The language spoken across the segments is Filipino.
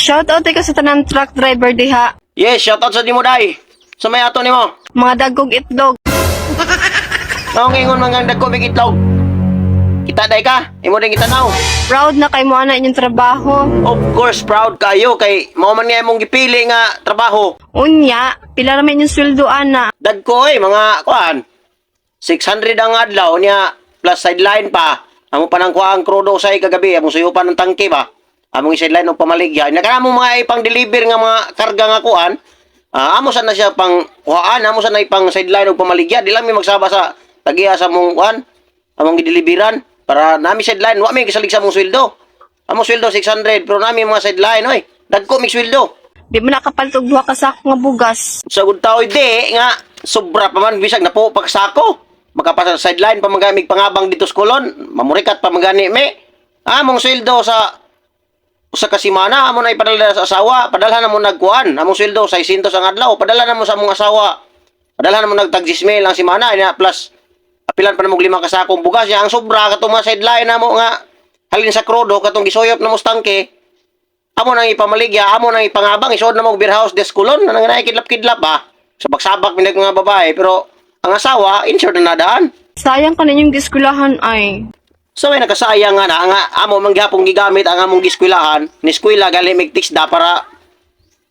Shoutout ka sa tanang truck driver diha. Yes, shoutout sa di mo day. Sa may ato nimo. Mga dagkog itlog. Naong ingon mga dagko mig itlog. Kita day ka, imo din kita now. Proud na kay mo ana inyong trabaho. Of course, proud kayo kay mao man nga imong gipili nga trabaho. Unya, pila ra man inyong sweldo ana. Dagko mga kuan. 600 ang adlaw niya plus sideline pa. Amo pa nang kuang krudo usay kagabi, amo suyo pa ng tangke ba. Among sideline og pamaligya. Nagana mo mga ipang deliver nga mga karga nga kuan. Amo sa na siya pang kuhaan, amo sa na ipang sideline og pamaligya. Di lang mi magsaba sa tagiya sa mong kuan. Among gideliveran para nami sideline, wa mi gisalig sa mong sweldo. Among sweldo 600 pero nami mga sideline oy. Dagko mi sweldo. Di mo nakapaltog duha ka sako nga bugas. Sa good tao di nga sobra pa man bisag na po pagsako. Makapasa sideline pa magamig pangabang dito sa kulon, mamurikat pa magani mi. Among sweldo sa kasimana amo na ipadala sa asawa, padala na mo nagkuan. Among sweldo 600 ang adlaw, padala na mo sa among asawa. Padala na mo nagtag 10,000 ang simana ina plus apilan pa na mo 5 kasakong bugas ya ang sobra katong mga sideline na mo nga halin sa krudo katong gisoyop na mo stangke. Amo nang ipamaligya, amo nang ipangabang isod na mo beer house des kulon nang naikidlap-kidlap ba. Sabak-sabak minag mga babae pero ang asawa insured na nadaan. Sayang ka na inyong giskulahan ay. So may nakasayang nga na nga amo mangyapong gigamit ang among giskwilahan ni eskwela gali mig da para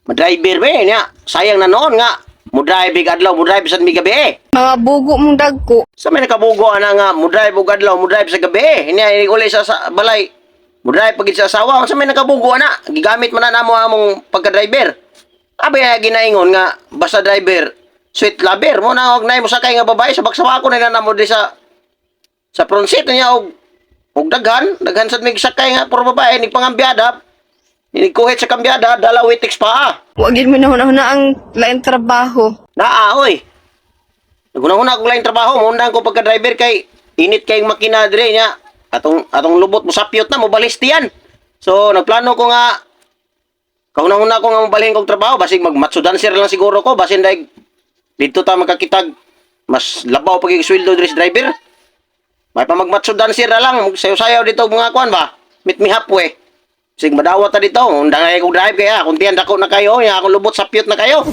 madriver be niya. Sayang na noon nga mo drive big adlaw, mo drive sa gabi. Mga bugo mong dagko. So may nakabugo ana nga mo drive og adlaw, mo drive sa gabi. Niya uli sa balay. Mo drive pagid sa asawa, unsa may nakabugo ana? Gigamit man na namo among pagka-driver. Abay ginaingon nga basta driver, sweet lover mo na og nay mo sakay nga babae sa baksawa ko na namo di sa front seat niya og daghan sad mig sakay nga puro babae ni pangambyada. Inikuhit sa kambyada, dala witex pa. Wagin mo na huna ang lain trabaho. Oy. Naguna-una akong lain trabaho, mundang ko pagka-driver kay init kay makina dire niya. Atong lubot mo sapyot na mo balistiyan. So nagplano ko nga kauna-una ko nga mabalhin kog trabaho basig magmatsudancer lang siguro ko basin daig dito ta magkakitag mas labaw pag sweldo dire sa driver. May pa magmatsudancer na lang, sayo-sayaw dito mga kuan ba. Meet me halfway. Sig madawat ta dito, undang ay kog drive kaya kuntian dako na kayo, ya akong lubot sapyot na kayo.